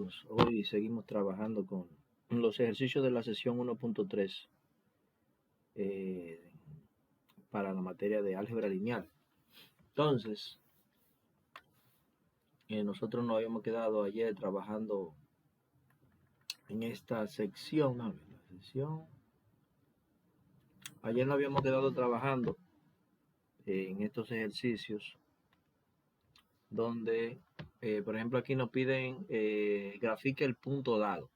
todos. Hoy seguimos trabajando con los ejercicios de la sesión 1.3 para la materia de álgebra lineal. Entonces, nosotros nos habíamos quedado ayer trabajando en esta sección. Ayer nos habíamos quedado trabajando en estos ejercicios donde, por ejemplo, aquí nos piden grafique el punto dado.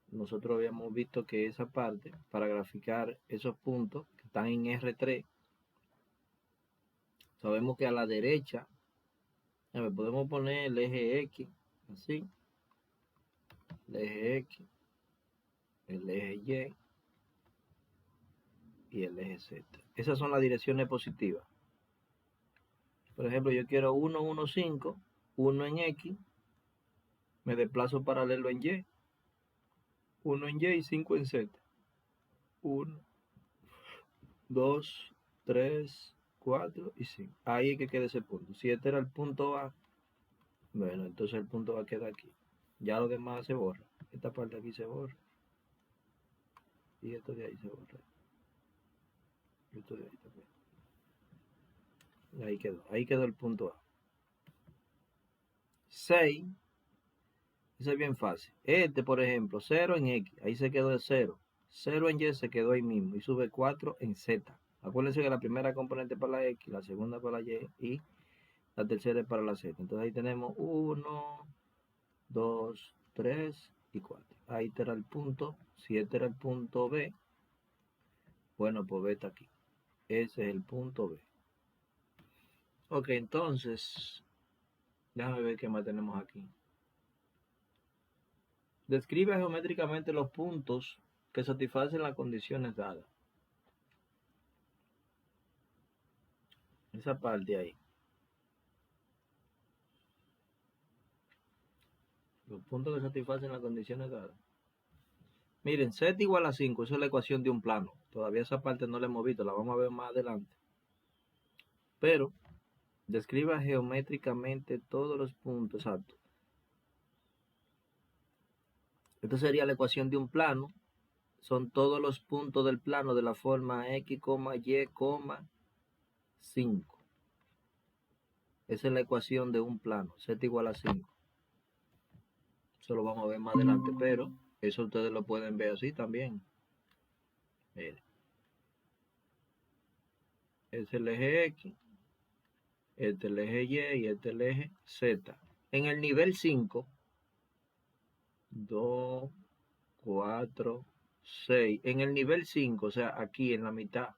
Nosotros habíamos visto que esa parte, para graficar esos puntos que están en R3, sabemos que a la derecha podemos poner el eje X, así, el eje X, el eje Y y el eje Z. Esas son las direcciones positivas. Por ejemplo, yo quiero 1, 1, 5, 1 en X, me desplazo paralelo en Y, 1 en Y y 5 en Z. 1, 2, 3, 4 y 5. Ahí es que queda ese punto. Si este era el punto A, bueno, entonces el punto A queda aquí. Ya lo demás se borra. Esta parte de aquí se borra. Y esto de ahí se borra. Y esto de ahí también. Ahí quedó el punto A. 6. Eso es bien fácil. Este, por ejemplo, 0 en X. Ahí se quedó el 0. 0 en Y se quedó ahí mismo. Y sube 4 en Z. Acuérdense que la primera componente para la X, la segunda para la Y y la tercera es para la Z. Entonces ahí tenemos 1, 2, 3 y 4. Ahí estará el punto. Si este era el punto B, bueno, pues B está aquí. Ese es el punto B. Ok, entonces, déjame ver qué más tenemos aquí. Describe geométricamente los puntos que satisfacen las condiciones dadas. Esa parte ahí. Los puntos que satisfacen las condiciones dadas. Miren, Z igual a 5, esa es la ecuación de un plano. Todavía esa parte no la hemos visto, la vamos a ver más adelante. Pero, describa geométricamente todos los puntos, exacto. Esta sería la ecuación de un plano. Son todos los puntos del plano de la forma X, Y, 5. Esa es la ecuación de un plano, Z igual a 5. Eso lo vamos a ver más adelante, pero eso ustedes lo pueden ver así también. Miren. Es el eje X, este el eje Y y este el eje Z. En el nivel 5, 2, 4, 6. En el nivel 5, o sea, aquí en la mitad.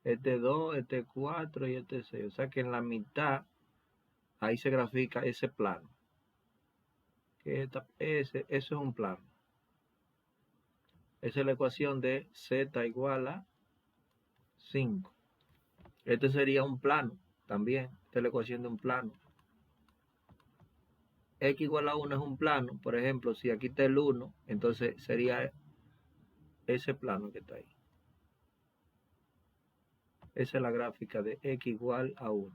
Este 2, este 4 y este 6. O sea que en la mitad, ahí se grafica ese plano. Eso es un plano. Esa es la ecuación de Z igual a 5. Este sería un plano también. Esta es la ecuación de un plano. X igual a 1 es un plano. Por ejemplo, si aquí está el 1, entonces sería ese plano que está ahí. Esa es la gráfica de X igual a 1.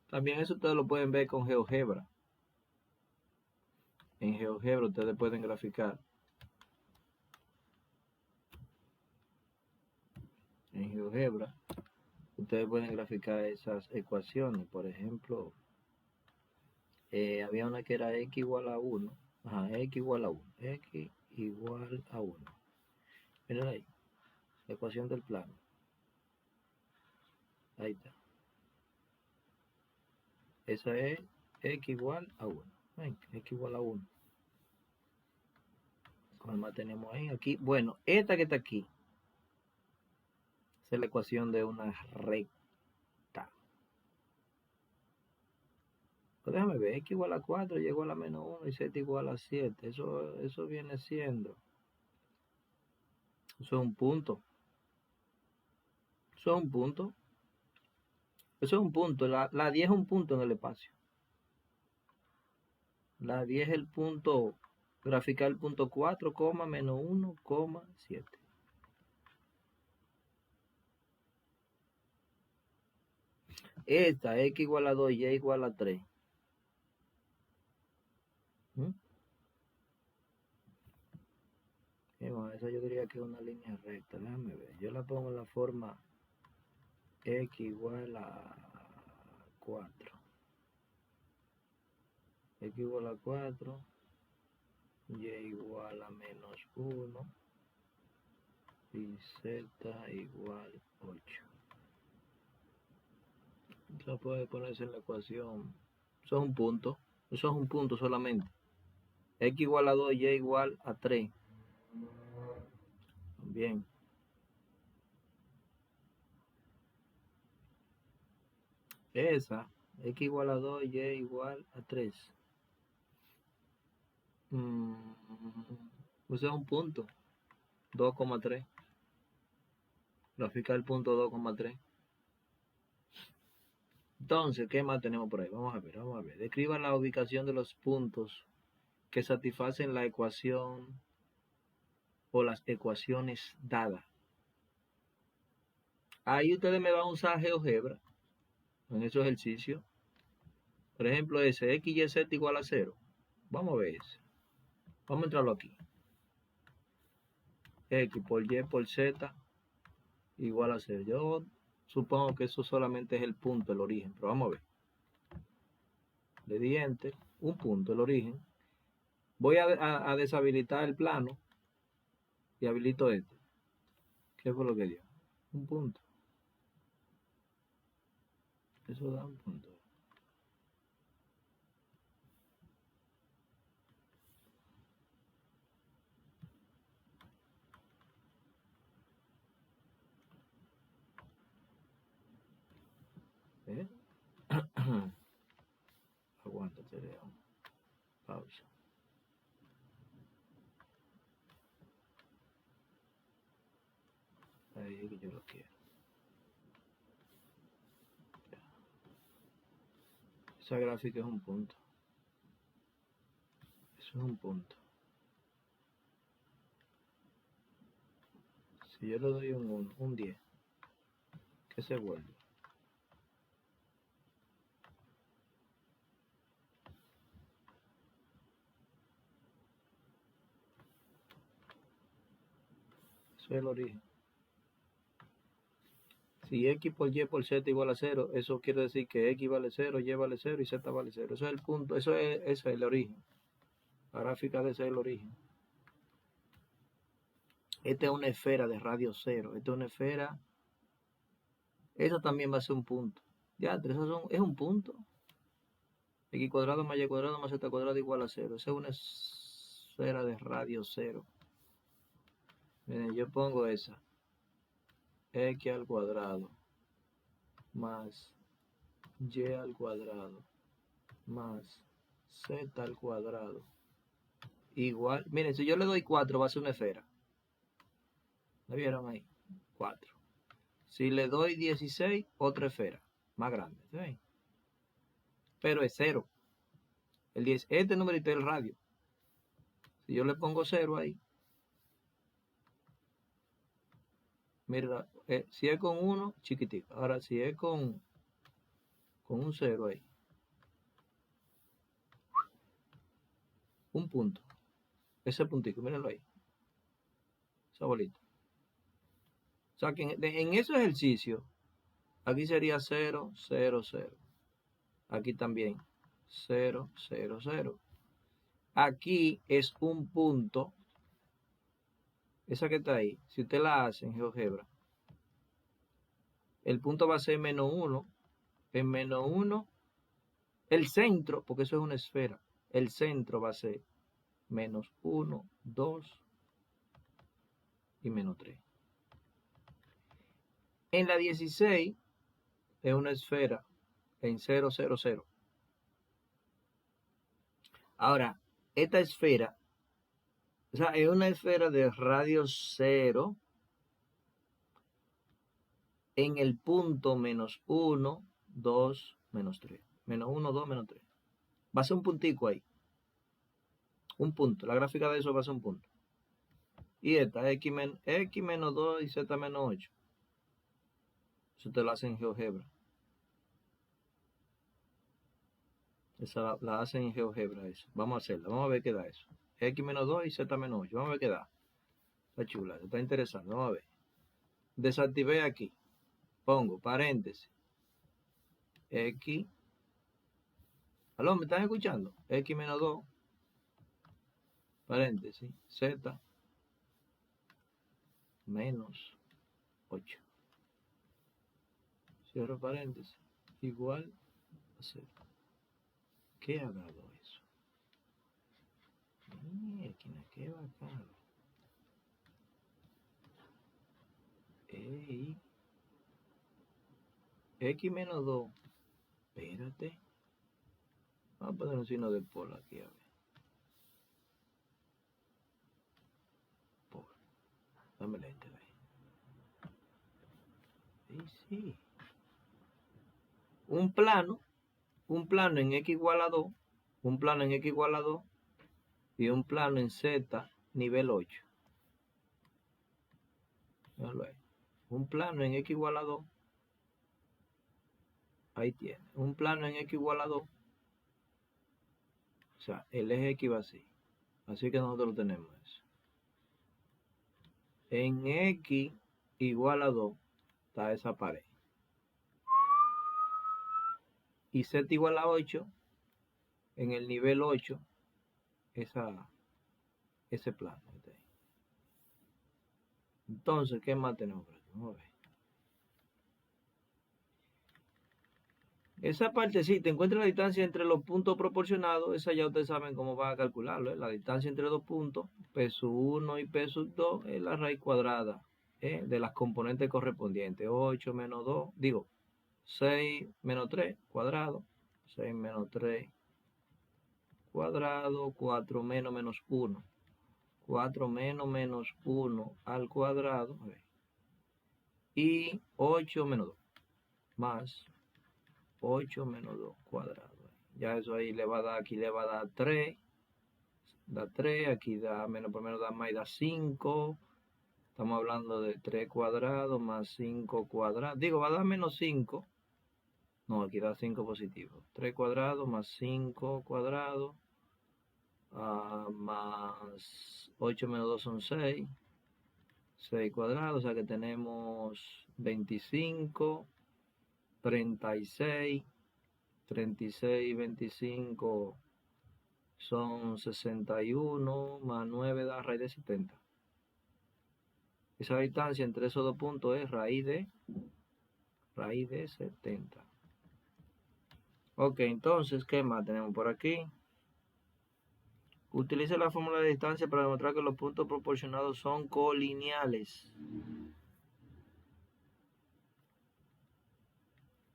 También eso ustedes lo pueden ver con GeoGebra. En GeoGebra ustedes pueden graficar. En GeoGebra ustedes pueden graficar esas ecuaciones. Por ejemplo, había una que era X igual a 1. Ajá, X igual a 1. X igual a 1. Miren ahí. La ecuación del plano. Ahí está. Esa es X igual a 1. Ven, X igual a 1. ¿Cuál más tenemos ahí? Aquí. Bueno, esta que está aquí. Esa es la ecuación de una recta. Pues déjame ver. X igual a 4 llegó a la menos 1 y Z igual a 7. Eso viene siendo. Eso es un punto. Eso es un punto. Eso es un punto. La 10 es un punto en el espacio. La 10 es el punto. Graficar el punto 4, menos 1, 7. Esta, X igual a 2 y Y igual a 3. Bueno, esa yo diría que es una línea recta. Déjame ver. Yo la pongo en la forma x igual a 4. X igual a 4. Y igual a menos 1. Y z igual 8. Eso puede ponerse en la ecuación. Eso es un punto. Eso es un punto solamente. X igual a 2 y y igual a 3. Bien. Esa, x igual a 2 y igual a 3. Pues es un punto. 2,3. Graficar el punto 2,3. Entonces, ¿qué más tenemos por ahí? Vamos a ver, vamos a ver. Describa la ubicación de los puntos que satisfacen la ecuación o las ecuaciones dadas. Ahí ustedes me van a usar GeoGebra en esos ejercicios. Por ejemplo, ese x y z igual a 0. Vamos a ver ese. Vamos a entrarlo aquí. X por y por z igual a 0. Yo supongo que eso solamente es el punto, el origen. Pero vamos a ver. Le di enter, un punto, el origen. Voy a deshabilitar el plano y habilito este. ¿Qué fue lo que dio? Un punto. Eso da un punto. ¿Eh? Aguántate, León. Pausa. Ahí es que yo lo quiero. Ya. Esa gráfica es un punto. Eso es un punto. Si yo le doy un 1, un 10, ¿qué se vuelve? Eso es el origen. Si x por y por z igual a 0, eso quiere decir que x vale 0, y vale 0 y z vale 0. Eso es el punto, eso es el origen. La gráfica de ese es el origen. Esta es una esfera de radio 0. Esta es una esfera. Eso también va a ser un punto. Ya, es un punto. X cuadrado más y cuadrado más z cuadrado igual a 0. Esa es una esfera de radio 0. Miren, yo pongo esa. X al cuadrado más y al cuadrado más z al cuadrado igual. Miren, si yo le doy 4 va a ser una esfera. ¿Me vieron ahí? 4. Si le doy 16, otra esfera. Más grande. ¿Sí? Pero es 0. El 10, este numerito es el radio. Si yo le pongo 0 ahí. Mira, si es con 1, chiquitico. Ahora, si es con un 0 ahí. Un punto. Ese puntico, mírenlo ahí. Esa bolita. O sea que en ese ejercicio, aquí sería 0, 0, 0. Aquí también 0, 0, 0. Aquí es un punto. Esa que está ahí, si usted la hace en GeoGebra, el punto va a ser menos 1. En menos 1, el centro, porque eso es una esfera, el centro va a ser menos 1, 2 y menos 3. En la 16 es una esfera en 0, 0, 0. Ahora, esta esfera, o sea, es una esfera de radio 0 en el punto menos 1, 2, menos 3. Menos 1, 2, menos 3. Va a ser un puntico ahí. Un punto. La gráfica de eso va a ser un punto. Y esta, x menos 2 y z menos 8. Eso te lo hacen en GeoGebra. Esa la hacen en GeoGebra eso. Vamos a hacerla. Vamos a ver qué da eso. X menos 2 y z menos 8. Vamos a ver qué da. Está chula, está interesante. Vamos a ver. Desactivé aquí. Pongo paréntesis. X. ¿Aló? ¿Me están escuchando? X menos 2. Paréntesis. Z menos 8. Cierro paréntesis. Igual a 0. ¿Qué ha dado eso? Qué bacano. Ey. X menos 2. Espérate. Vamos a poner un signo de por aquí, a ver. Por. Dame la enter ahí. Sí. Un plano en X igual a 2, un plano en X igual a 2 y un plano en Z nivel 8. Un plano en X igual a 2. Ahí tiene. Un plano en X igual a 2. O sea, el eje X va así. Así que nosotros tenemos eso. En X igual a 2 está esa pared. Y Z igual a 8, en el nivel 8, ese plano. Entonces, ¿qué más tenemos por aquí? Vamos a ver. Esa parte sí, te encuentras la distancia entre los puntos proporcionados, esa ya ustedes saben cómo van a calcularlo, ¿eh? La distancia entre dos puntos, P sub 1 y P sub 2 es la raíz cuadrada de las componentes correspondientes. 8 menos 2, digo, 6 menos 3 cuadrado, 6 menos 3 cuadrado, 4 menos 1, 4 menos 1 al cuadrado, a ver, y 8 menos 2, más 8 menos 2 cuadrado. Ya eso ahí le va a dar, aquí le va a dar 3. Da 3, aquí da menos por menos da más y da 5. Estamos hablando de 3 cuadrados más 5 cuadrados. Digo, va a dar menos 5. No, aquí da 5 positivo. 3 cuadrados más 5 cuadrados. Más 8 menos 2 son 6. 6 cuadrados, o sea que tenemos 25, 36. 36 y 25 son 61, más 9 da raíz de 70. Esa distancia entre esos dos puntos es raíz de 70. Ok, entonces, ¿qué más tenemos por aquí? Utilice la fórmula de distancia para demostrar que los puntos proporcionados son colineales.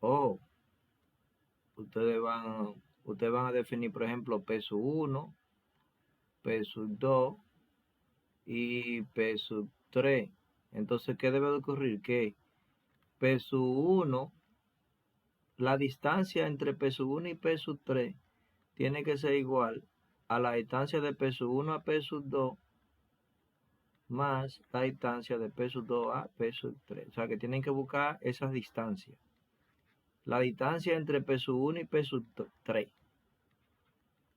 Oh, ustedes van a definir, por ejemplo, P sub 1, P sub 2 y P sub 3. Entonces, ¿qué debe de ocurrir? Que P sub 1, la distancia entre P sub 1 y P sub 3 tiene que ser igual a la distancia de P sub 1 a P sub 2 más la distancia de P sub 2 a P sub 3. O sea que tienen que buscar esas distancias. La distancia entre P sub 1 y P sub 3.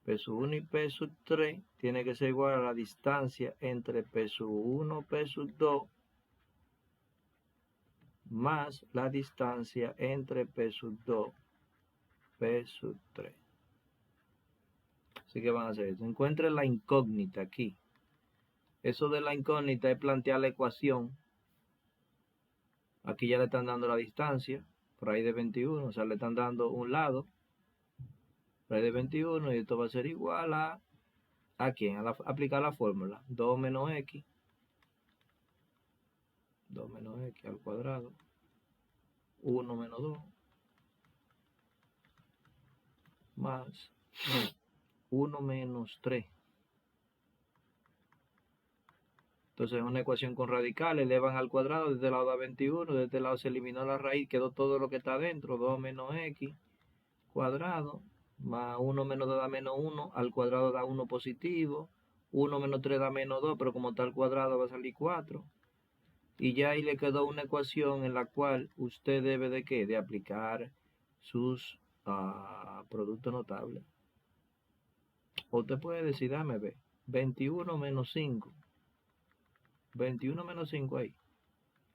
P sub 1 y P sub 3 tiene que ser igual a la distancia entre P sub 1 y P sub 2 más la distancia entre P sub 2 y P sub 3. Así que van a hacer eso. Encuentren la incógnita aquí. Eso de la incógnita es plantear la ecuación. Aquí ya le están dando la distancia, por ahí de 21, o sea, le están dando un lado, por ahí de 21, y esto va a ser igual ¿a quién? Aplicar la fórmula, 2 menos x, 2 menos x al cuadrado, 1 menos 2, más 1 menos 3. Entonces es una ecuación con radicales, elevan al cuadrado, de este lado da 21, de este lado se eliminó la raíz, quedó todo lo que está dentro, 2 menos x cuadrado, más 1 menos 2 da menos 1, al cuadrado da 1 positivo, 1 menos 3 da menos 2, pero como está al cuadrado va a salir 4. Y ya ahí le quedó una ecuación en la cual usted debe de ¿qué? De aplicar sus productos notables. O usted puede decir, dame ver, 21 menos 5 21 menos 5 ahí,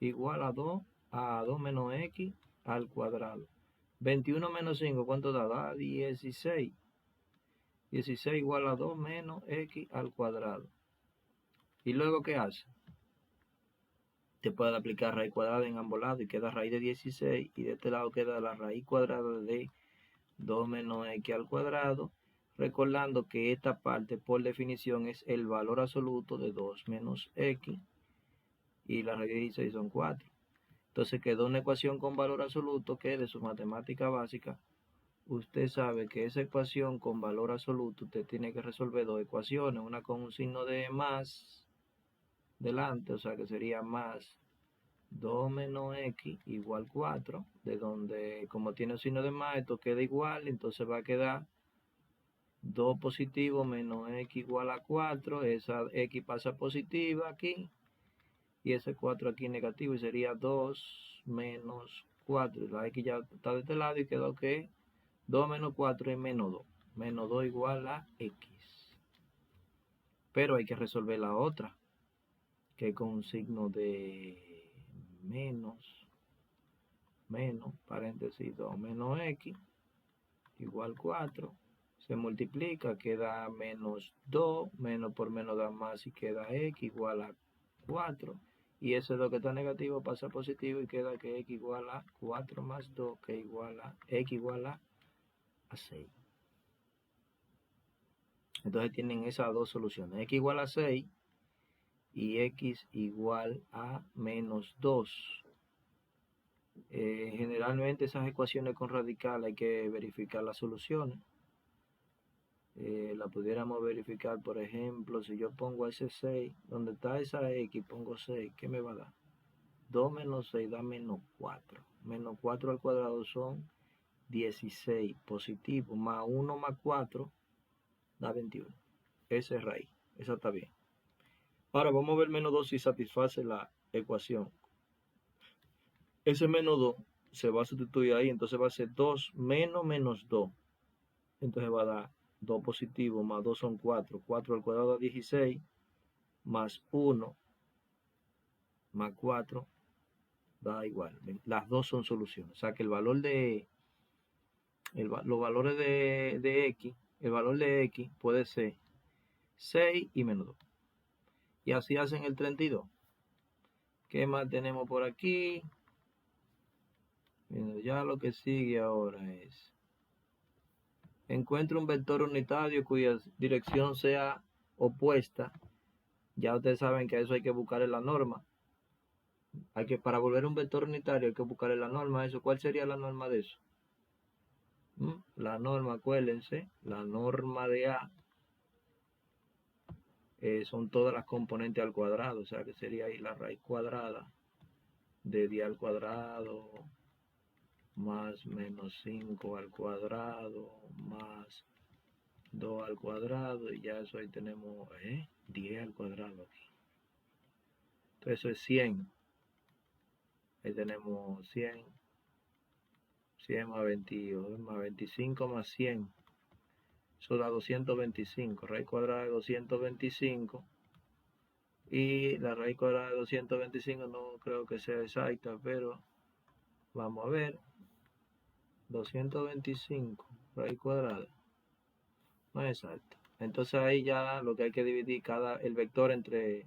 igual a 2 menos x al cuadrado. 21 menos 5, ¿cuánto da? Da 16. 16 igual a 2 menos x al cuadrado. ¿Y luego qué hace? Te puede aplicar raíz cuadrada en ambos lados y queda raíz de 16, y de este lado queda la raíz cuadrada de 2 menos x al cuadrado, recordando que esta parte por definición es el valor absoluto de 2 menos x, y la raíz de 16 son 4. Entonces quedó una ecuación con valor absoluto que de su matemática básica, usted sabe que esa ecuación con valor absoluto usted tiene que resolver dos ecuaciones, una con un signo de más delante, o sea que sería más 2 menos x igual 4, de donde como tiene un signo de más, esto queda igual, entonces va a quedar 2 positivo menos x igual a 4, esa x pasa positiva aquí, y ese 4 aquí negativo, y sería 2 menos 4, la x ya está de este lado y quedó que 2 menos 4 es menos 2, menos 2 igual a x. Pero hay que resolver la otra, que con un signo de menos, paréntesis 2 menos x igual 4, se multiplica, queda menos 2, menos por menos da más y queda x igual a 4, y ese 2 que está negativo pasa positivo y queda que x igual a 4 más 2, que igual a x igual a 6. Entonces tienen esas dos soluciones, x igual a 6 y x igual a menos 2. Generalmente esas ecuaciones con radical hay que verificar las soluciones. La pudiéramos verificar, por ejemplo, si yo pongo ese 6, donde está esa x, pongo 6, ¿qué me va a dar? 2 menos 6 da menos 4. Menos 4 al cuadrado son 16 positivo, más 1 más 4 da 21. Esa es raíz, esa está bien. Ahora vamos a ver menos 2 si satisface la ecuación. Ese menos 2 se va a sustituir ahí, entonces va a ser 2 menos menos 2. Entonces va a dar 2 positivo más 2 son 4. 4 al cuadrado da 16, más 1 más 4 da igual. Las dos son soluciones. O sea que el valor de los valores de x, el valor de x puede ser 6 y menos 2. Y así hacen el 32. ¿Qué más tenemos por aquí? Ya lo que sigue ahora es: encuentre un vector unitario cuya dirección sea opuesta. Ya ustedes saben que eso hay que buscar en la norma. Para volver un vector unitario hay que buscar en la norma eso. ¿Cuál sería la norma de eso? La norma, acuérdense, la norma de A son todas las componentes al cuadrado, o sea que sería ahí la raíz cuadrada de 10 al cuadrado más menos 5 al cuadrado más 2 al cuadrado, y ya eso ahí tenemos 10 al cuadrado aquí. Entonces eso es 100. Ahí tenemos 100 más 22 más 25 más 100. Eso da 225. Raíz cuadrada de 225. Y la raíz cuadrada de 225 no creo que sea exacta, pero vamos a ver. 225 raíz cuadrada no es exacta. Entonces ahí ya lo que hay que dividir el vector entre,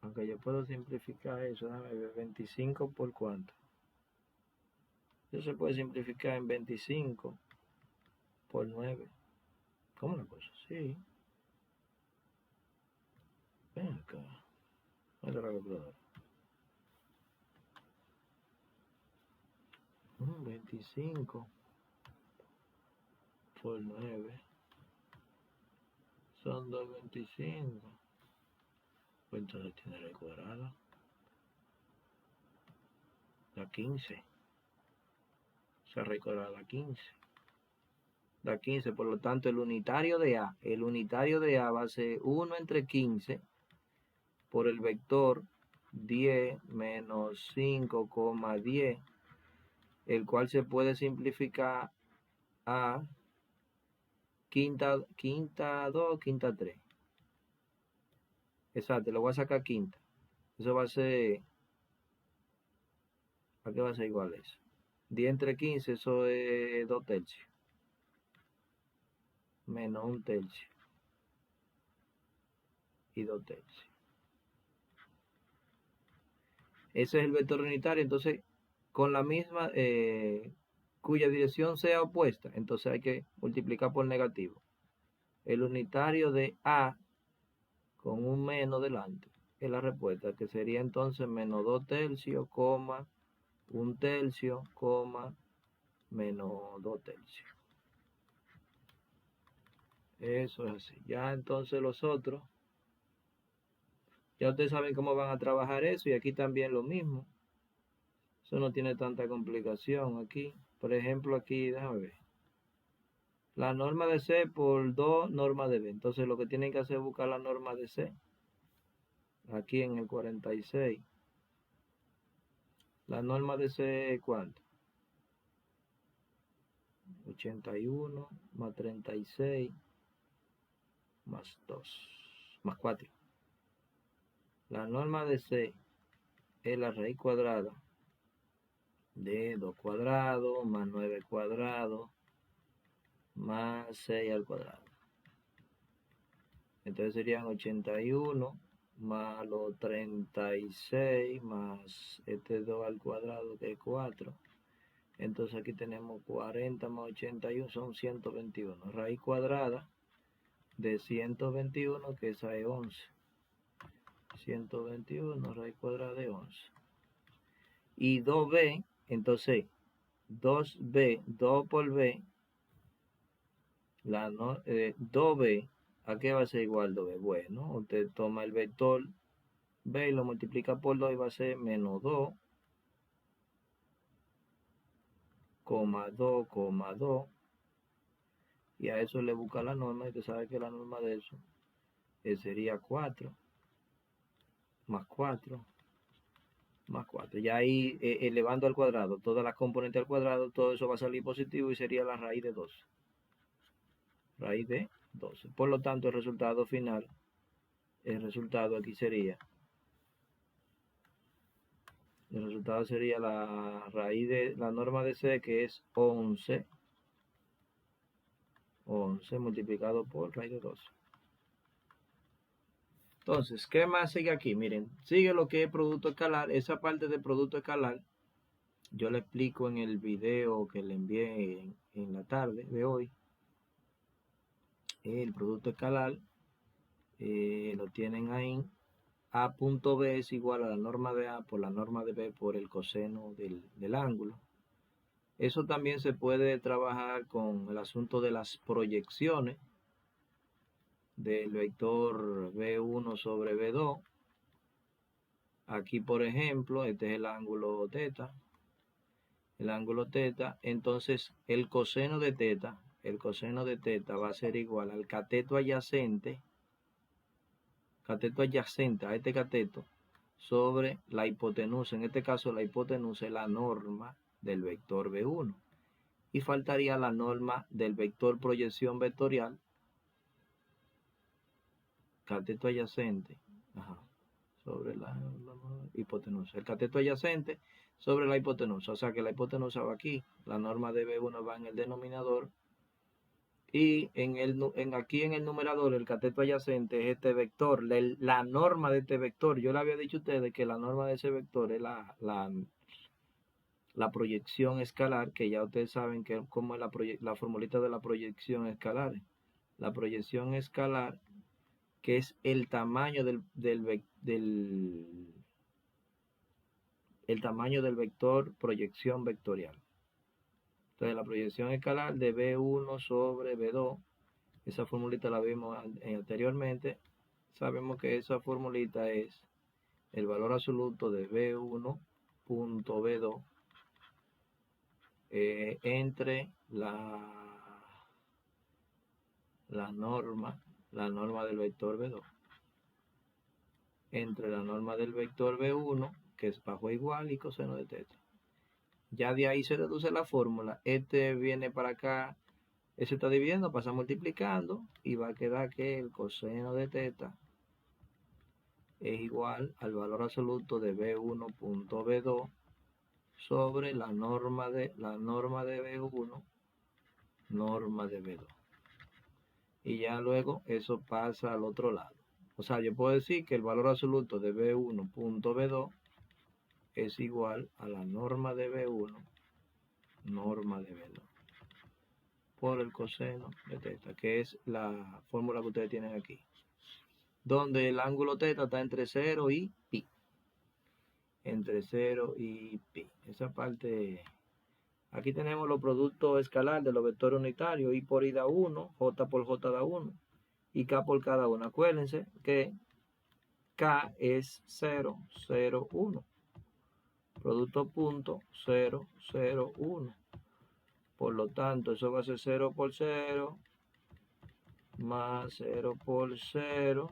aunque yo puedo simplificar eso, déjame ver, 25 por cuánto. Eso se puede simplificar en 25 por 9. ¿Cómo la cosa? Sí. Ven acá. ¿Dónde está la calculadora? 25 por 9 son 225. Pues entonces tiene raíz cuadrada. Da 15. O sea, raíz cuadrada da 15. Da 15, por lo tanto el unitario de A va a ser 1 entre 15 por el vector 10 menos 5,10, el cual se puede simplificar a quinta 2, quinta 3. Exacto, le voy a sacar quinta. Eso va a ser, ¿a qué va a ser igual eso? 10 entre 15, eso es 2 tercios. Menos 1 tercio. Y 2 tercios. Ese es el vector unitario, entonces con la misma, cuya dirección sea opuesta, entonces hay que multiplicar por negativo. El unitario de A con un menos delante es la respuesta, que sería entonces menos 2 tercios, 1 tercio, menos 2 tercios. Eso es así. Ya entonces los otros, ya ustedes saben cómo van a trabajar eso, y aquí también lo mismo. Eso no tiene tanta complicación aquí. Por ejemplo, aquí, déjame ver. La norma de C por 2 normas de B. Entonces lo que tienen que hacer es buscar la norma de C. Aquí en el 46. La norma de C es ¿cuánto? 81 más 36 más 2 más 4. La norma de C es la raíz cuadrada de 2 cuadrados más 9 cuadrados más 6 al cuadrado. Entonces serían 81 más los 36 más este 2 al cuadrado, que es 4. Entonces aquí tenemos 40 más 81 son 121. Raíz cuadrada de 121, que esa es 11. 121 raíz cuadrada de 11. Y 2b, entonces 2b, 2 por b, 2b, ¿a qué va a ser igual 2b? Bueno, usted toma el vector b y lo multiplica por 2 y va a ser menos 2, 2, 2. Y a eso le busca la norma, y usted sabe que la norma de eso sería 4 más 4 más 4. Ya ahí elevando al cuadrado, todas las componentes al cuadrado, todo eso va a salir positivo y sería la raíz de 12. Raíz de 12. Por lo tanto, el resultado final, el resultado aquí sería, el resultado sería la raíz de la norma de C, que es 11 multiplicado por raíz de 12. Entonces, ¿qué más sigue aquí? Miren, sigue lo que es producto escalar. Esa parte de producto escalar yo le explico en el video que le envié en la tarde de hoy. El producto escalar lo tienen ahí. A punto B es igual a la norma de A por la norma de B por el coseno del ángulo. Eso también se puede trabajar con el asunto de las proyecciones del vector B1 sobre B2. Aquí, por ejemplo, este es el ángulo teta. El ángulo teta, entonces el coseno de teta va a ser igual al cateto adyacente a este cateto sobre la hipotenusa. En este caso la hipotenusa es la norma del vector B1. Y faltaría la norma del vector proyección vectorial, cateto adyacente, sobre la hipotenusa. El cateto adyacente sobre la hipotenusa. O sea que la hipotenusa va aquí. La norma de B1 va en el denominador. Y aquí en el numerador, el cateto adyacente es este vector. La norma de este vector. Yo le había dicho a ustedes que la norma de ese vector es la proyección escalar, que ya ustedes saben que cómo es la formulita de la proyección escalar. La proyección escalar, que es el tamaño el tamaño del vector proyección vectorial. Entonces la proyección escalar de B1 sobre B2, esa formulita la vimos anteriormente. Sabemos que esa formulita es el valor absoluto de B1.B2 entre la norma del vector B2 entre la norma del vector B1, que es bajo igual, y coseno de teta. Ya de ahí se reduce la fórmula. Este viene para acá, eso está dividiendo, pasa multiplicando, y va a quedar que el coseno de teta es igual al valor absoluto de B1.B2 sobre la norma de B1, norma de B2. Y ya luego eso pasa al otro lado. O sea, yo puedo decir que el valor absoluto de B1.B2 es igual a la norma de B1, norma de B2, por el coseno de teta, que es la fórmula que ustedes tienen aquí, donde el ángulo teta está entre 0 y pi. Entre 0 y pi. Esa parte, aquí tenemos los productos escalares de los vectores unitarios, y por i da 1, j por j da 1, y k por k da 1. Acuérdense que k es 0, 0, 1. Producto punto 0, 0, 1. Por lo tanto, eso va a ser 0 por 0, más 0 por 0,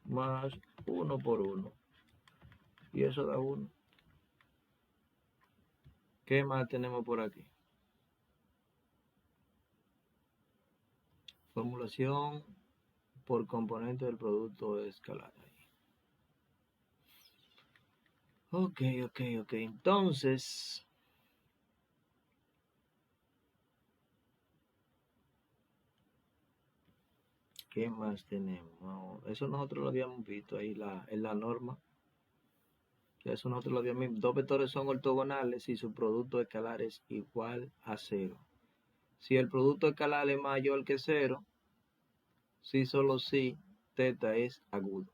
más 1 por 1. Y eso da 1. ¿Qué más tenemos por aquí? Formulación por componente del producto escalar. Ok. Entonces, ¿qué más tenemos? Eso nosotros lo habíamos visto ahí en la norma. Eso nosotros lo habíamos visto. Dos vectores son ortogonales y su producto escalar es igual a 0. Si el producto escalar es mayor que 0, si solo si teta es agudo.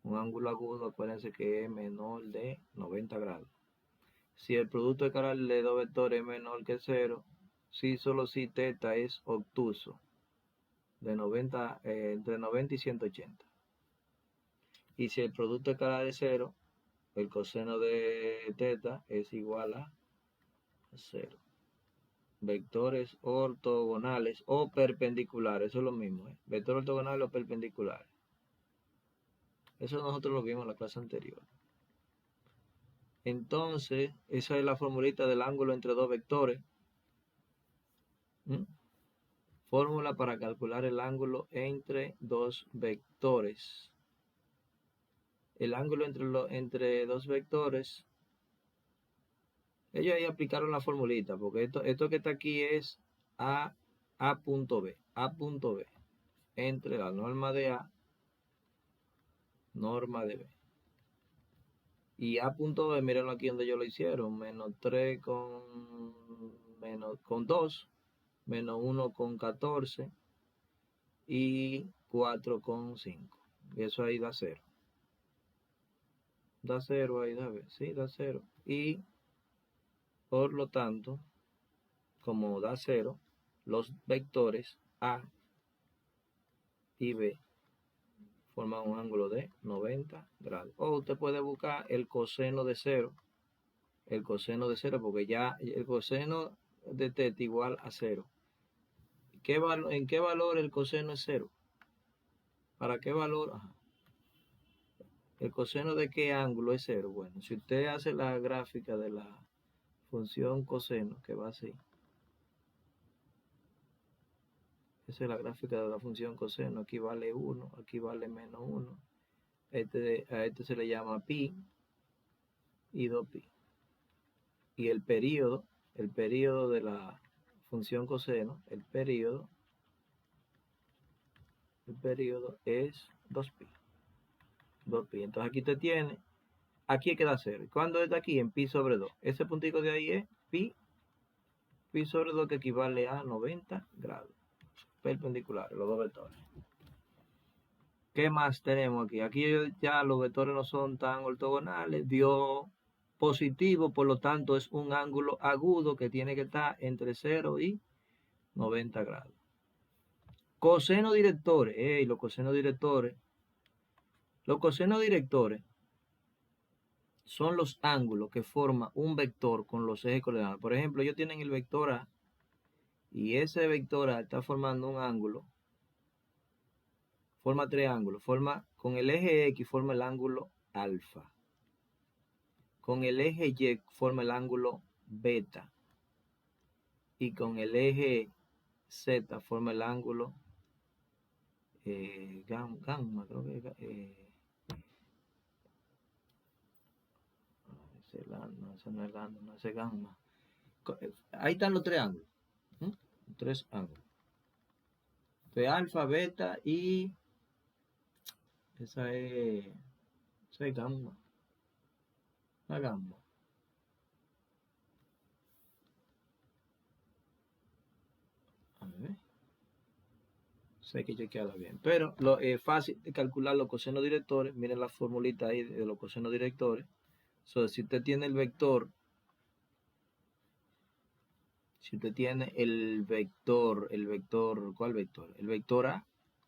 Un ángulo agudo, acuérdense que es menor de 90 grados. Si el producto escalar de dos vectores es menor que 0, si solo si teta es obtuso, de 90, entre 90 y 180. Y si el producto escalar es 0, el coseno de teta es igual a 0. Vectores ortogonales o perpendiculares, eso es lo mismo, vectores ortogonales o perpendiculares. Eso nosotros lo vimos en la clase anterior. Entonces, esa es la formulita del ángulo entre dos vectores. Fórmula para calcular el ángulo entre dos vectores. El ángulo entre dos vectores, ellos ahí aplicaron la formulita, porque esto que está aquí es A punto B, entre la norma de A, norma de B. Y A punto B, mírenlo aquí donde yo lo hicieron, menos 3 con 2, menos 1 con 14 y 4 con 5. Y eso ahí da 0. Da 0 ahí, sí, da 0. Y por lo tanto, como da 0, los vectores A y B forman un ángulo de 90 grados. O usted puede buscar el coseno de 0. El coseno de 0, porque ya el coseno de teta igual a 0. ¿En qué valor el coseno es 0? ¿Para qué valor? Ajá. ¿El coseno de qué ángulo es 0? Bueno, si usted hace la gráfica de la función coseno, que va así. Esa es la gráfica de la función coseno. Aquí vale 1, aquí vale menos 1. A este se le llama pi y 2pi. Y el periodo de la función coseno, el periodo es 2pi. Entonces aquí te tiene, aquí queda 0. ¿Cuándo está aquí? En pi sobre 2. Ese puntico de ahí es pi sobre 2, que equivale a 90 grados. Perpendiculares, los dos vectores. ¿Qué más tenemos aquí? Aquí ya los vectores no son tan ortogonales. Dio positivo, por lo tanto es un ángulo agudo que tiene que estar entre 0 y 90 grados. Coseno directores. Los cosenos directores. Los cosenos directores son los ángulos que forma un vector con los ejes coordenados. Por ejemplo, ellos tienen el vector A y ese vector A está formando un ángulo. Forma tres ángulos. Con el eje X forma el ángulo alfa. Con el eje Y forma el ángulo beta. Y con el eje Z forma el ángulo gamma, creo que No, ese no es lambda, no, ese es gamma. Ahí están los tres ángulos. Tres ángulos. De alfa, beta y esa es gamma. La gamma. A ver. Eso hay que chequearla bien. Pero lo es fácil de calcular los cosenos directores. Miren la formulita ahí de los cosenos directores. Si usted tiene el vector, ¿cuál vector? El vector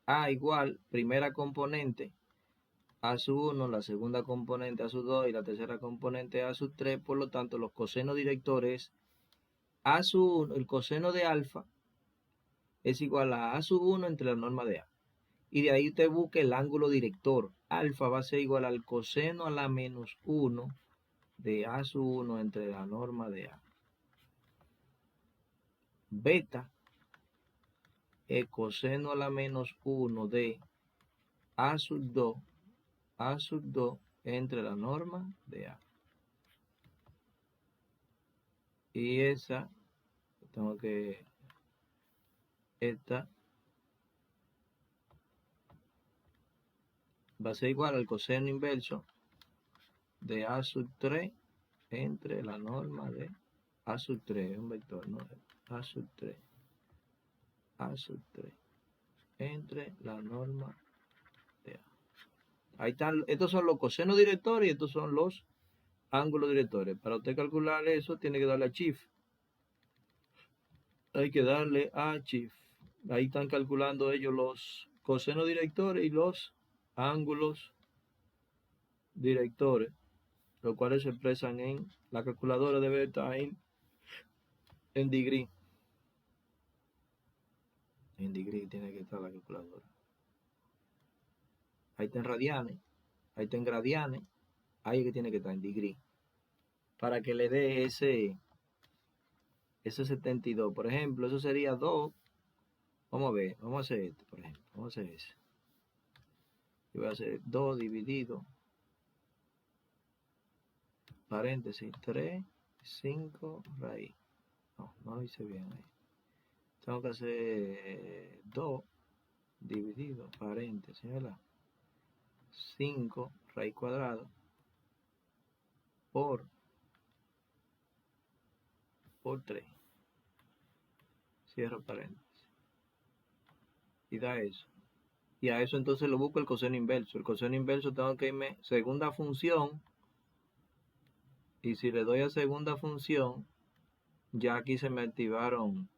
A igual, primera componente, A sub 1, la segunda componente A sub 2 y la tercera componente A sub 3. Por lo tanto, los cosenos directores A sub 1, el coseno de alfa es igual a A sub 1 entre la norma de A. Y de ahí usted busca el ángulo director. Alfa va a ser igual al coseno a la menos 1 de A sub 1 entre la norma de A. Beta es coseno a la menos 1 de A sub 2 entre la norma de A. Y esta va a ser igual al coseno inverso de A sub 3 entre la norma de A sub 3, es un vector, ¿no? A sub 3 entre la norma de A. Ahí están, estos son los cosenos directores y estos son los ángulos directores. Para usted calcular eso, tiene que darle a Shift. Hay que darle a Shift. Ahí están calculando ellos los cosenos directores y los ángulos directores, los cuales se expresan en la calculadora debe estar en degree. En degree tiene que estar la calculadora. Ahí está en radianes, ahí está en gradianes, ahí es que tiene que estar en degree. Para que le dé ese 72. Por ejemplo, eso sería 2. Vamos a ver, vamos a hacer esto, por ejemplo. Vamos a hacer ese. Yo voy a hacer 2 dividido, paréntesis, 3, 5, raíz. No lo hice bien ahí. Tengo que hacer 2 dividido, paréntesis, ¿verdad? 5 raíz cuadrada por 3. Cierro paréntesis. Y da eso. Y a eso entonces lo busco el coseno inverso. El coseno inverso tengo que irme segunda función. Y si le doy a segunda función, ya aquí se me activaron.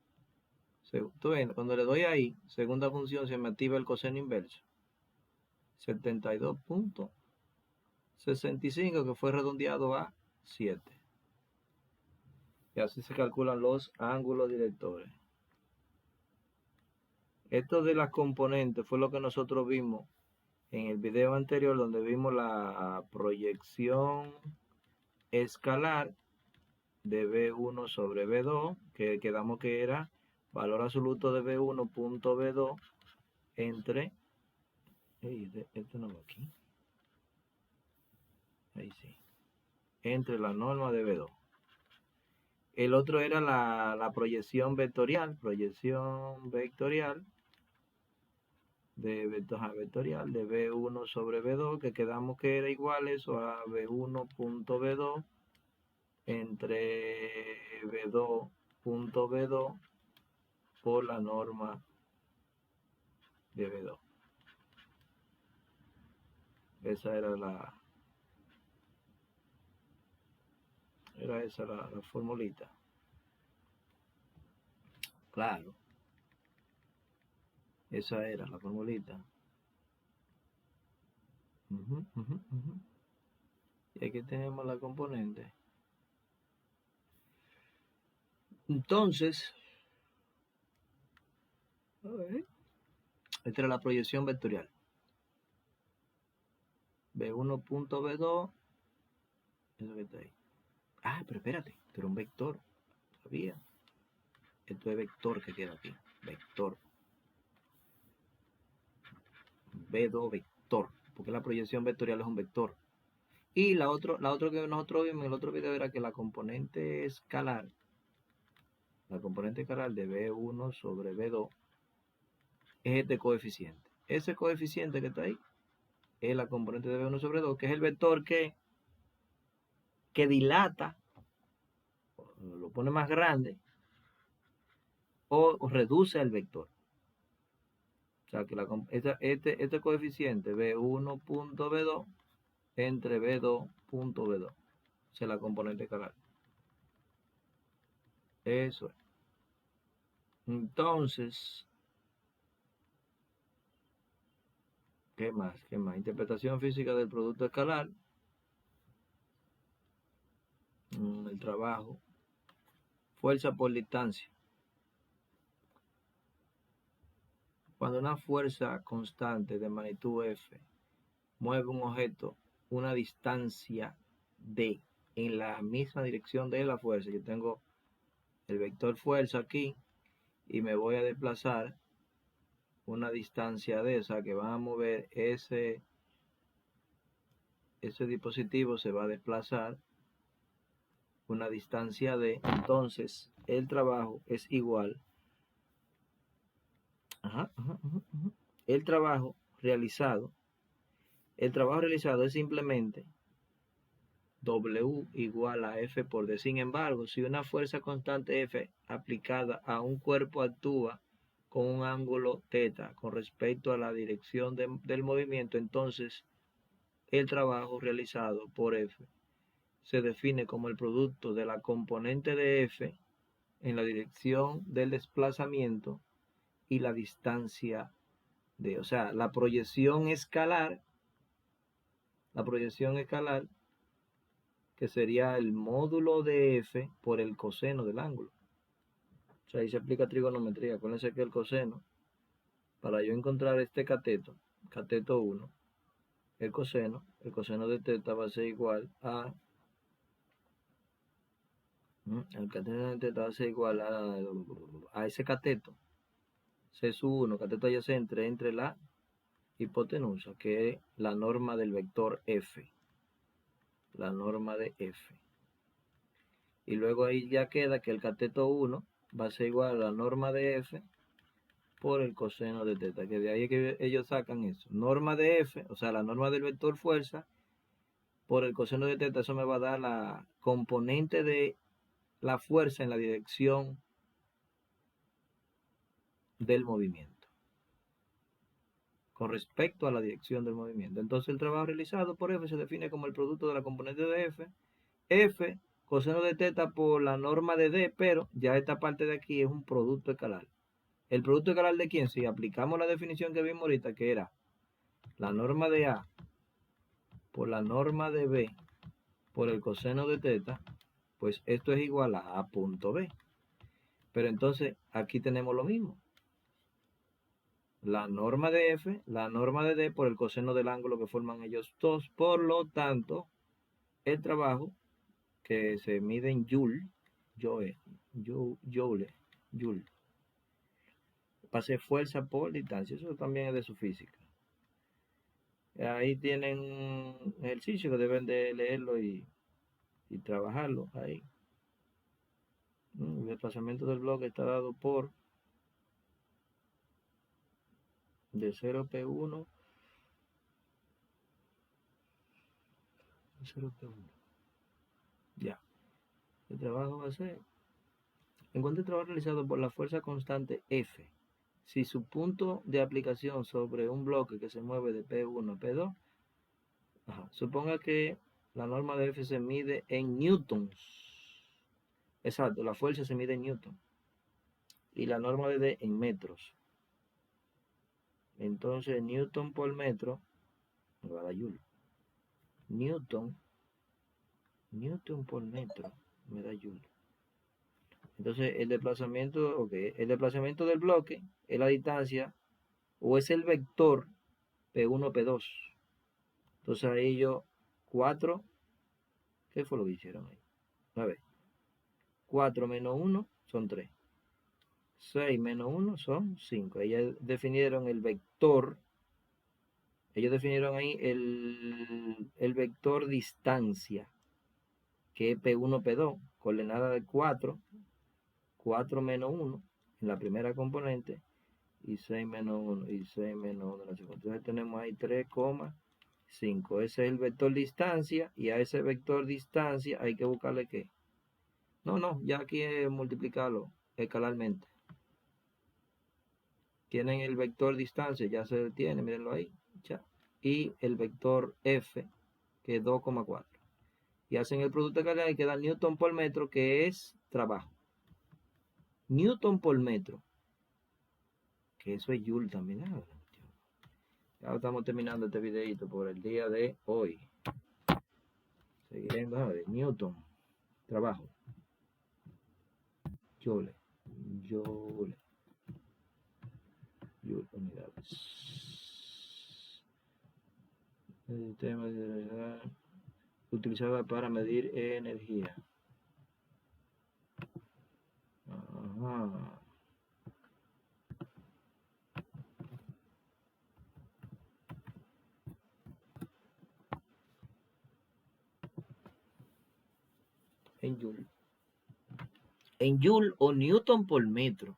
¿Tú ves? Cuando le doy ahí, segunda función, se me activa el coseno inverso. 72.65, que fue redondeado a 7. Y así se calculan los ángulos directores. Esto de las componentes fue lo que nosotros vimos en el video anterior, donde vimos la proyección escalar de B1 sobre B2, que quedamos que era valor absoluto de B1 punto B2 entre, esto no va aquí, ahí sí, entre la norma de B2. El otro era la proyección vectorial de vectorial de B1 sobre B2, que quedamos que era igual eso a B1 punto B2 entre B2 punto B2 por la norma de B2. Esa era la formulita. Claro, esa era la formulita. Y aquí tenemos la componente. Entonces, esta era la proyección vectorial. B1 punto B2, eso que está ahí. Pero espérate, esto era un vector. ¿Sabía? Esto es vector que queda aquí. Vector. B2 vector. Porque la proyección vectorial es un vector. Y la otra que nosotros vimos en el otro video era que la componente escalar de B1 sobre B2 es este coeficiente. Ese coeficiente que está ahí es la componente de B1 sobre 2, que es el vector que dilata, lo pone más grande, o reduce el vector. O sea, que este coeficiente B1.B2 entre B2.B2, esa es la componente escalar. Eso es. Entonces, ¿qué más? Interpretación física del producto escalar. El trabajo. Fuerza por distancia. Cuando una fuerza constante de magnitud F mueve un objeto una distancia D en la misma dirección de la fuerza, yo tengo el vector fuerza aquí y me voy a desplazar una distancia D, o sea que van a mover ese dispositivo, se va a desplazar una distancia D, entonces el trabajo es igual. El trabajo realizado es simplemente W igual a F por D. Sin embargo, si una fuerza constante F aplicada a un cuerpo actúa con un ángulo θ con respecto a la dirección del movimiento, entonces el trabajo realizado por F se define como el producto de la componente de F en la dirección del desplazamiento y la distancia D. O sea, la proyección escalar, que sería el módulo de F por el coseno del ángulo. O sea, ahí se aplica trigonometría. Acuérdense que el coseno, para yo encontrar este cateto 1, el coseno de θ va a ser igual a el cateto de θ va a ser igual a ese cateto C1, cateto adyacente entre la hipotenusa, que es la norma del vector F, la norma de F. Y luego ahí ya queda que el cateto 1 va a ser igual a la norma de F por el coseno de θ, que de ahí es que ellos sacan eso. Norma de F, o sea, la norma del vector fuerza por el coseno de θ, eso me va a dar la componente de la fuerza en la dirección del movimiento, con respecto a la dirección del movimiento. Entonces el trabajo realizado por F se define como el producto de la componente de F, coseno de θ por la norma de D, pero ya esta parte de aquí es un producto escalar. ¿El producto escalar de quién? Si aplicamos la definición que vimos ahorita, que era la norma de A por la norma de B por el coseno de θ, pues esto es igual a A punto B. Pero entonces aquí tenemos lo mismo. La norma de F, la norma de D por el coseno del ángulo que forman ellos dos. Por lo tanto, el trabajo que se mide en Joule, va a ser fuerza por distancia. Eso también es de su física. Ahí tienen un ejercicio que deben de leerlo y trabajarlo ahí. El desplazamiento del bloque está dado por de 0P1 ya. El trabajo va a ser, encuentra el trabajo realizado por la fuerza constante F. Si su punto de aplicación sobre un bloque que se mueve de P1 a P2, suponga que la norma de F se mide en newtons. Exacto, la fuerza se mide en newton. Y la norma de D en metros. Entonces, newton por metro me va a dar joule. Newton por metro me da joule. Entonces, el desplazamiento del bloque es la distancia o es el vector P1, P2. Entonces ahí yo 4, ¿qué fue lo que hicieron ahí? 9. 4 menos 1 son 3. 6 menos 1 son 5. Ellas definieron el vector ellos definieron ahí el vector distancia, que es P1, P2, coordenada de 4, 4 menos 1 en la primera componente, y 6 menos 1, y 6 menos 1 en la segunda. Entonces tenemos ahí 3,5. Ese es el vector distancia, y a ese vector distancia hay que buscarle ¿qué? No, ya aquí es multiplicarlo escalarmente. Tienen el vector distancia, ya se detiene, mírenlo ahí, ya. Y el vector F, que es 2,4. Y hacen el producto escalar y queda Newton por metro, que es trabajo. Newton por metro, que eso es Joule también. Ya estamos terminando este videito por el día de hoy. Seguiremos de Newton, trabajo. Joule, unidades. El sistema de utilizada para medir energía. Ajá. En Joule. En Joule o Newton por metro.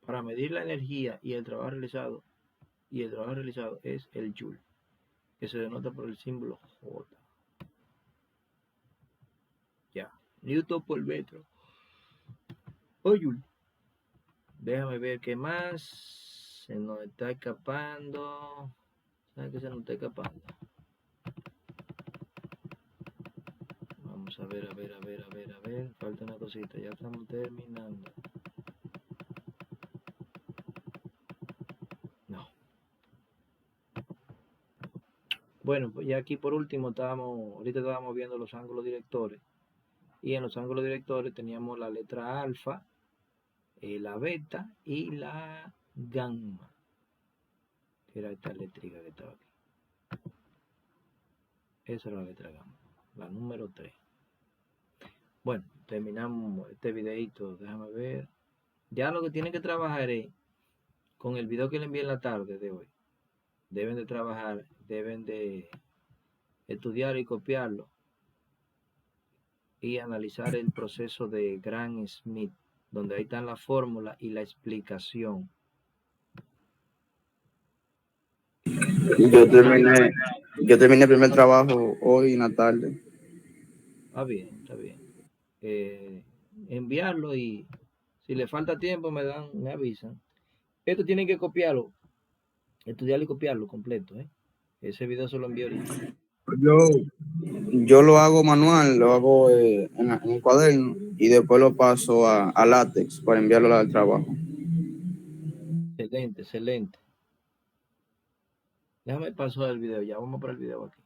Para medir la energía y el trabajo realizado. Y el trabajo realizado es el Joule, que se denota por el símbolo J. Ya. Newton por metro. O Joule. Déjame ver qué más. Se nos está escapando. ¿Sabes qué se nos está escapando? Vamos a ver. Falta una cosita. Ya estamos terminando. No. Bueno, pues ya aquí por último ahorita estábamos viendo los ángulos directores. Y en los ángulos directores teníamos la letra alfa, la beta y la gamma, que era esta eléctrica que estaba aquí. Esa era la letra gamma, la número 3. Bueno, terminamos este videito, déjame ver. Ya lo que tienen que trabajar es con el video que le envié en la tarde de hoy. Deben de trabajar, deben de estudiar y copiarlo y analizar el proceso de Gram-Schmidt, donde ahí están la fórmula y la explicación. Yo terminé el primer trabajo hoy en la tarde. Está bien. Enviarlo y si le falta tiempo me avisan. Esto tienen que copiarlo, estudiarlo y copiarlo completo, ¿eh? Ese video se lo envío ahorita. Yo lo hago manual, lo hago en un cuaderno y después lo paso a látex para enviarlo al trabajo. Excelente. Déjame pasar el video, ya vamos para el video aquí.